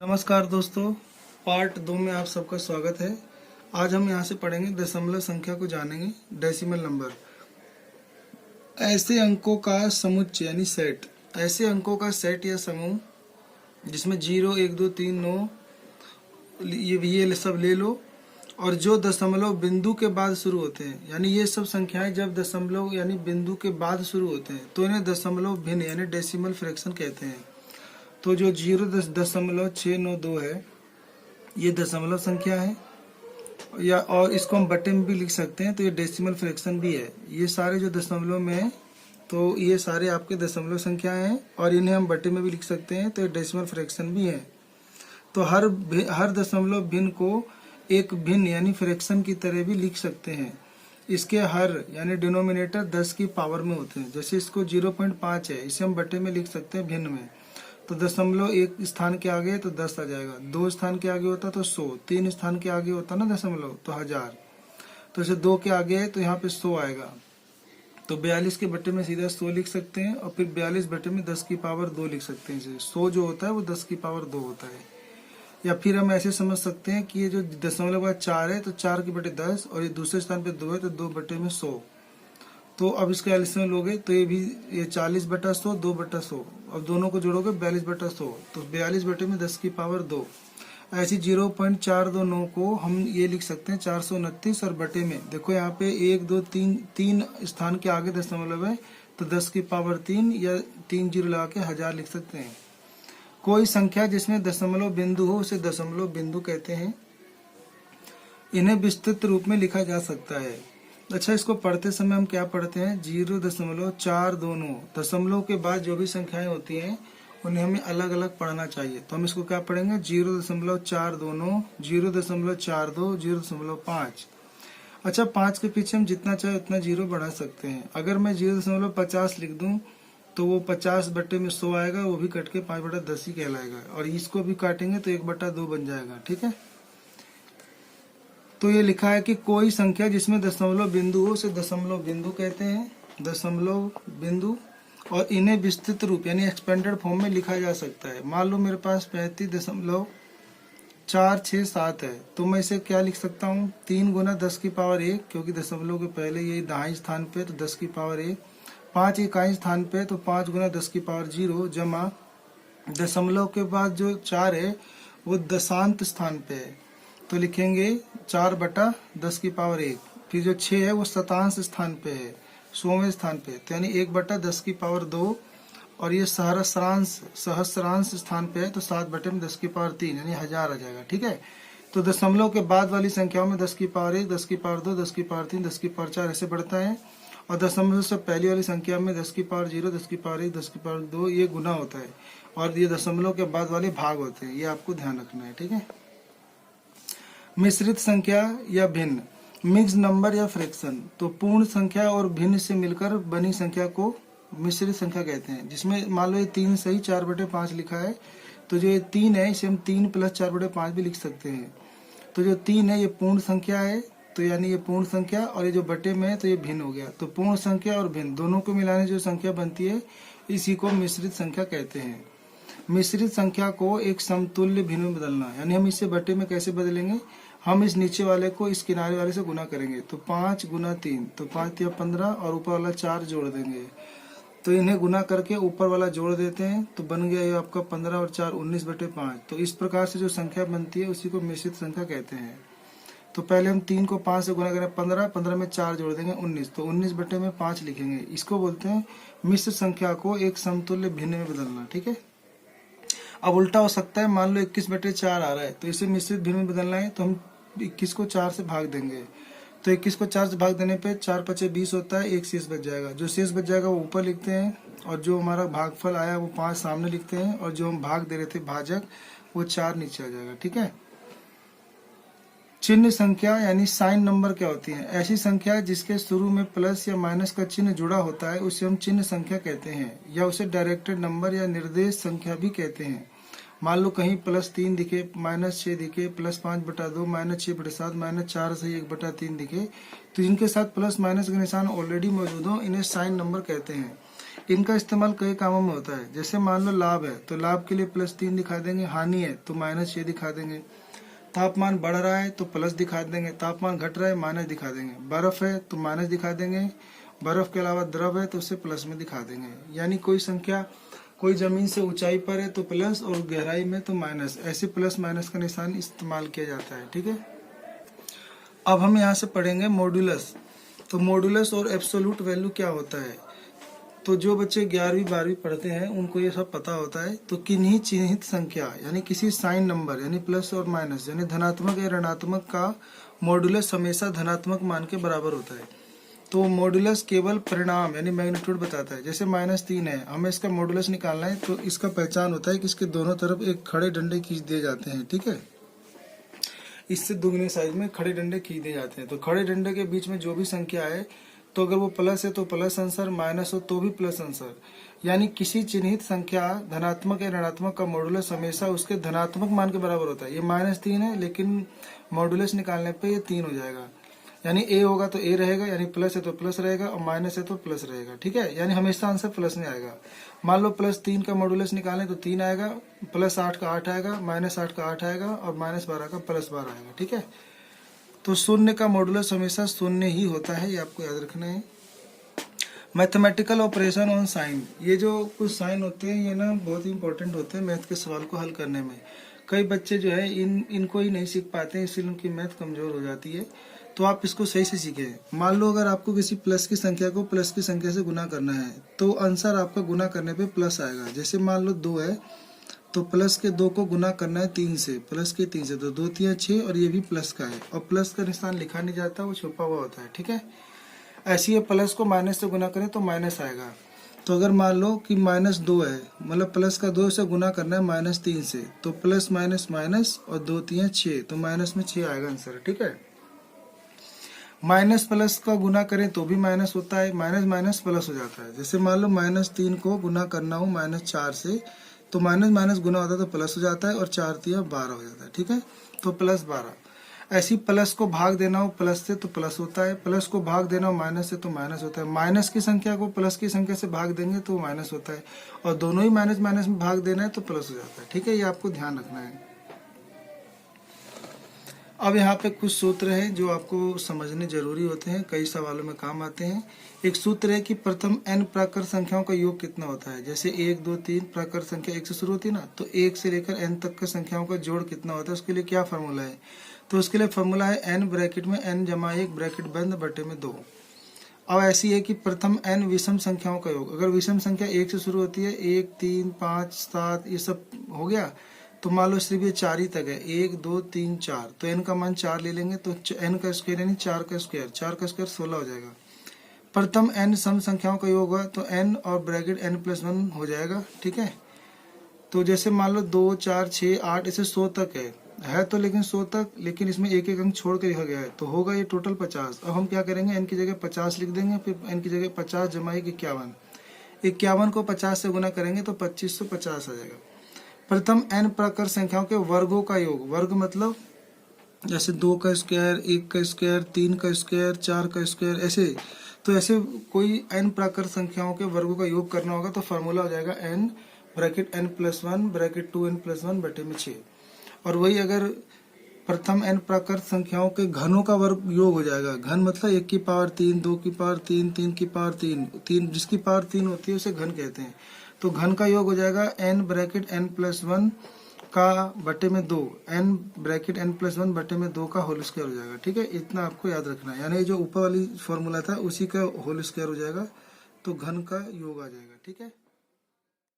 नमस्कार दोस्तों, पार्ट 2 में आप सबका स्वागत है। आज हम यहाँ से पढ़ेंगे दशमलव संख्या को जानेंगे, डेसिमल नंबर। ऐसे अंकों का समुच्चय यानी सेट, ऐसे अंकों का सेट या समूह जिसमें 0, 1, 2, 3, 9 ये सब ले लो, और जो दशमलव बिंदु के बाद शुरू होते हैं, यानी ये सब संख्याएं जब दशमलव यानी बिंदु के बाद शुरू होते हैं तो इन्हें दशमलव भिन्न यानी डेसिमल फ्रैक्शन कहते हैं। तो जो 0.692 है ये दशमलव संख्या है, या और इसको हम बटे में भी लिख सकते हैं, तो ये डेसिमल फ्रैक्शन भी है। ये सारे जो दशमलव में है तो ये सारे आपके दशमलव संख्याएं हैं, और इन्हें हम बटे में भी लिख सकते हैं, तो ये डेसिमल फ्रैक्शन भी है। तो हर दशमलव भिन्न को एक भिन्न यानी फ्रैक्शन की तरह भी लिख सकते हैं। इसके हर यानी डिनोमिनेटर 10 की पावर में होते हैं। जैसे इसको 0.5 है, इसे हम बटे में लिख सकते हैं भिन्न में, तो दशमलव एक स्थान के आगे तो 10 आ जाएगा, 2 स्थान के आगे होता तो 100, 3 स्थान के आगे होता ना दशमलव तो 1000, तो जैसे 2 के आगे है तो यहाँ पे 100 आएगा। तो 42 के बटे में सीधा 100 लिख सकते हैं, और फिर 42 बटे में 10 की पावर 2 लिख सकते हैं। 100 जो होता है वो 10 की पावर 2 होता है। या फिर हम ऐसे समझ सकते हैं कि ये जो दशमलव का 4 है तो 4 के बटे 10, और ये दूसरे स्थान पे 2 है तो 2 बटे में 100। तो अब इसका एलसीएम लोगे तो ये 40/100, 2/100, अब दोनों को जोड़ोगे 42/100, तो 42 बटे में 10 की पावर 2। ऐसी 0.429 को हम ये लिख सकते हैं 429, और बटे में देखो यहाँ पे 1, 2, 3 स्थान के आगे दशमलव है तो 10 की पावर 3 या 3 जीरो लगा के 1000 लिख सकते हैं। कोई संख्या जिसमें दशमलव बिंदु हो उसे दशमलव बिंदु कहते हैं। इन्हें विस्तृत रूप में लिखा जा सकता है। अच्छा, इसको पढ़ते समय हम क्या पढ़ते हैं, 0.429 दशमलव के बाद जो भी संख्याएं होती हैं उन्हें हमें अलग अलग पढ़ना चाहिए। तो हम इसको क्या पढ़ेंगे, 0.429, 0.42, 0.5। अच्छा, 5 के पीछे हम जितना चाहे उतना जीरो बढ़ा सकते हैं। अगर मैं 0.50 लिख दूं तो वो 50 बटे में 100 आएगा, वो भी कट के 5/10 ही कहलाएगा, और इसको भी काटेंगे तो 1/2 बन जाएगा। ठीक है, तो ये लिखा है कि कोई संख्या जिसमें दशमलव बिंदु हो उसे दशमलव बिंदु कहते हैं, दशमलव बिंदु। और इन्हें विस्तृत रूप यानी एक्सपेंडेड फॉर्म में लिखा जा सकता है। मान लो मेरे पास 35.467 है, तो मैं इसे क्या लिख सकता हूँ, 3 गुना 10 की पावर 1, क्योंकि दशमलव के पहले ये दाहिने स्थान पे तो 10 की पावर 1, 5 इकाई स्थान पे तो 5 गुना 10 की पावर 0, जमा दशमलव के बाद जो 4 है वो दशांत स्थान पे है तो लिखेंगे 4/10 की पावर 1। फिर जो 6 है वो शतांश स्थान पे है, 100वें स्थान पे, तो यानी 1/10 की पावर 2, और ये सहस्रांश स्थान पे है तो 7/10 की पावर 3 यानी 1000 आ जाएगा। ठीक है, तो दशमलव के बाद वाली संख्याओं में 10 की पावर 1, 10 की पावर 2, 10 की पावर 3, 10 की पावर 4 ऐसे बढ़ता है, और दशमलव से पहली वाली संख्या में 10 की पावर 0, 10 की पावर 1, 10 की पावर 2 ये गुना होता है, और ये दशमलव के बाद वाले भाग होते हैं। ये आपको ध्यान रखना है। ठीक है, मिश्रित संख्या या भिन्न, मिक्स नंबर या फ्रैक्शन। तो पूर्ण संख्या और भिन्न से मिलकर बनी संख्या को मिश्रित संख्या कहते हैं। जिसमें मान लो ये 3 सही 4/5 लिखा है, तो जो ये 3 है इसे हम 3 + 4/5 भी लिख सकते हैं। तो जो 3 है ये पूर्ण संख्या है, तो यानी ये पूर्ण संख्या, और ये जो बटे में है तो ये भिन्न हो गया। तो पूर्ण संख्या और भिन्न दोनों को मिलाने जो संख्या बनती है इसी को मिश्रित संख्या कहते हैं। मिश्रित संख्या को एक समतुल्य भिन्न में बदलना, यानी हम इसे बटे में कैसे बदलेंगे, हम इस नीचे वाले को इस किनारे वाले से गुना करेंगे, तो 5 गुना 3 तो 5 या 15, और ऊपर वाला 4 जोड़ देंगे, तो इन्हें गुना करके ऊपर वाला जोड़ देते हैं, तो बन गया ये आपका 15 और 4 19/5। तो इस प्रकार से जो संख्या बनती है उसी को मिश्रित संख्या कहते हैं। तो पहले हम 3 को 5 से गुना करें 15, 15 में 4 जोड़ देंगे 19, तो 19/5 लिखेंगे। इसको बोलते हैं मिश्र संख्या को एक समतुल्य भिन्न में बदलना। ठीक है, अब उल्टा हो सकता है, मान लो 21/4 आ रहा है, तो इसे मिश्रित भिन्न में बदलना है, तो हम 21 को 4 से भाग देंगे, तो 21 को 4 से भाग देने पे 4 × 5 = 20 होता है, एक शेष बच जाएगा। जो शेष बच जाएगा वो ऊपर लिखते हैं, और जो हमारा भागफल आया वो 5 सामने लिखते हैं, और जो हम भाग दे रहे थे भाजक वो 4 नीचे आ जाएगा। ठीक है, चिन्ह संख्या यानी साइन नंबर क्या होती है, ऐसी संख्या जिसके शुरू में प्लस या माइनस का चिन्ह जुड़ा होता है उसे हम चिन्ह संख्या कहते हैं, या उसे डायरेक्टेड नंबर या निर्देश संख्या भी कहते हैं। मान लो कहीं +3 दिखे, -6 दिखे, +5/2, -6/7, -4 से 1/3 दिखे, तो जिनके साथ प्लस माइनस का निशान ऑलरेडी मौजूद हो इन्हें साइन नंबर कहते हैं। इनका इस्तेमाल कई कामों में होता है। जैसे मान लो लाभ है तो लाभ के लिए +3 दिखा देंगे, हानि है तो -6 दिखा देंगे, तापमान बढ़ रहा है तो प्लस दिखा देंगे, तापमान घट रहा है माइनस दिखा देंगे, बर्फ है तो माइनस दिखा देंगे, बर्फ के अलावा द्रव है तो उसे प्लस में दिखा देंगे। यानी कोई संख्या कोई जमीन से ऊंचाई पर है तो प्लस और गहराई में तो माइनस, ऐसे प्लस माइनस का निशान इस्तेमाल किया जाता है। ठीक है, अब हम यहाँ से पढ़ेंगे मॉड्यूलस। तो मॉड्यूलस और एब्सोल्यूट वैल्यू क्या होता है। तो जो बच्चे 11वीं 12वीं पढ़ते हैं उनको ये सब पता होता है। तो किन्हीं चिन्हित संख्या यानी किसी साइन नंबर यानी प्लस और माइनस यानी धनात्मक या ऋणात्मक का मॉड्यूलस हमेशा धनात्मक मान के बराबर होता है। तो मॉड्यूलस केवल परिणाम यानी मैग्नीट्यूड बताता है। जैसे -3 है, हमें इसका मॉड्यूलस निकालना है तो इसका पहचान होता है कि इसके दोनों तरफ एक खड़े डंडे खींच दिए जाते हैं। ठीक है, इससे दुगने साइज में खड़े डंडे खींच दिए जाते हैं। तो खड़े डंडे के बीच में जो भी संख्या है तो अगर वो प्लस है तो प्लस आंसर, माइनस हो तो भी प्लस आंसर। यानी किसी चिन्हित संख्या धनात्मक या ऋणात्मक का मॉड्यूलस हमेशा उसके धनात्मक मान के बराबर होता है। ये -3 है लेकिन मॉड्यूलस निकालने पे ये 3 हो जाएगा। यानी ए होगा तो ए रहेगा, यानी प्लस है तो प्लस रहेगा और माइनस है तो प्लस रहेगा। ठीक है, यानी हमेशा आंसर प्लस में आएगा। मान लो +3 का मॉड्यूलस निकालें तो 3 आएगा, +8 का 8 आएगा, -8 का 8 आएगा और -12 का +12 आएगा। ठीक है, तो शून्य का मॉड्यूलस हमेशा शून्य ही होता है, ये आपको याद रखना है। मैथमेटिकल ऑपरेशन ऑन साइन, ये जो कुछ साइन होते हैं ये ना बहुत ही इंपॉर्टेंट होते हैं मैथ के सवाल को हल करने में। कई बच्चे जो है इनको ही नहीं सीख पाते हैं, इसलिए उनकी मैथ कमजोर हो जाती है। तो आप इसको सही से सीखें। मान लो अगर आपको किसी प्लस की संख्या को प्लस की संख्या से गुना करना है तो आंसर आपका गुना करने पे प्लस आएगा। जैसे मान लो 2 है तो प्लस के 2 को गुना करना है 3 से, प्लस के 3 से, तो 2 3 6 और ये भी प्लस का है और प्लस का निशान लिखा नहीं जाता, वो छुपा हुआ होता है। ठीक है, ऐसे ही प्लस को माइनस से गुना करें तो माइनस आएगा। तो अगर मान लो कि -2 है, मतलब प्लस का 2 से गुना करना है -3 से, तो प्लस माइनस माइनस और 2 3 6, तो माइनस में 6 आएगा आंसर। ठीक है, माइनस प्लस का गुना करें तो भी माइनस होता है, माइनस माइनस प्लस हो जाता है। जैसे मान लो -3 को गुना करना हो -4 से, तो माइनस माइनस गुना होता है तो प्लस हो जाता है और 4 3 12 हो जाता है। ठीक है, तो +12। ऐसी प्लस को भाग देना हो प्लस से तो प्लस होता है, प्लस को भाग देना हो माइनस से तो माइनस होता है, माइनस की संख्या को प्लस की संख्या से भाग देंगे तो माइनस होता है और दोनों ही माइनस माइनस में भाग देना है तो प्लस हो जाता है। ठीक है, ये आपको ध्यान रखना है। अब यहाँ पे कुछ सूत्र हैं जो आपको समझने जरूरी होते हैं, कई सवालों में काम आते हैं। एक सूत्र है कि प्रथम n प्राकृत संख्याओं का योग कितना होता है। जैसे 1 2 3 प्राकृत संख्या 1 से शुरू होती है ना, तो 1 से लेकर n तक के संख्याओं का जोड़ कितना होता है, उसके लिए क्या फार्मूला है। तो उसके लिए फार्मूला है n ब्रैकेट में n जमा 1 ब्रैकेट बंद बटे में 2। अब ऐसी है कि प्रथम n विषम संख्याओं का योग, अगर विषम संख्या 1 से शुरू होती है, 1 3 5 7 ये सब हो गया, तो मान लो सिर्फ ये 4 ही तक है, 1 2 3 4, तो n का मान 4 ले लेंगे तो n का स्क्वायर यानी 4 का स्क्वायर, 4 का स्क्वायर 16 हो जाएगा। प्रथम n सम संख्याओं का योग हुआ तो n और ब्रैकेट n+1 हो जाएगा। ठीक है, तो जैसे मान लो 2 4 6 8 ऐसे 100 तक है तो लेकिन 100 तक, लेकिन इसमें एक एक अंक छोड़ कर लिखा गया है तो होगा ये टोटल 50। अब हम क्या करेंगे, n की जगह 50 लिख देंगे, फिर n की जगह 50 जमा 1 51, 51 को 50 से गुना करेंगे तो 2550 आ जाएगा। प्रथम n प्राकृत संख्याओं के वर्गों का योग, वर्ग मतलब जैसे 2 का स्क्वायर, 1 का स्क्वायर, 3 का स्क्वायर, 4 का स्क्वायर, ऐसे तो ऐसे कोई n प्राकृत संख्याओं के वर्गों का योग करना होगा तो फार्मूला हो जाएगा n bracket n+1 bracket 2n+1 बटे में 6। और वही अगर प्रथम n प्राकृत संख्याओं के घनों का वर्ग योग हो जाएगा। घन मतलब 1 की पावर 3, 2 की पावर 3, 3 की पावर 3, जिसकी पावर 3 होती है उसे घन कहते हैं। तो घन का योग हो जाएगा n ब्रैकेट n+1 का बटे में 2, n ब्रैकेट n+1 बटे में 2 का होल स्क्वायर हो जाएगा। ठीक है, इतना आपको याद रखना है, यानी जो ऊपर वाली फॉर्मूला था उसी का होल स्क्वायर हो जाएगा तो घन का योग आ जाएगा। ठीक है।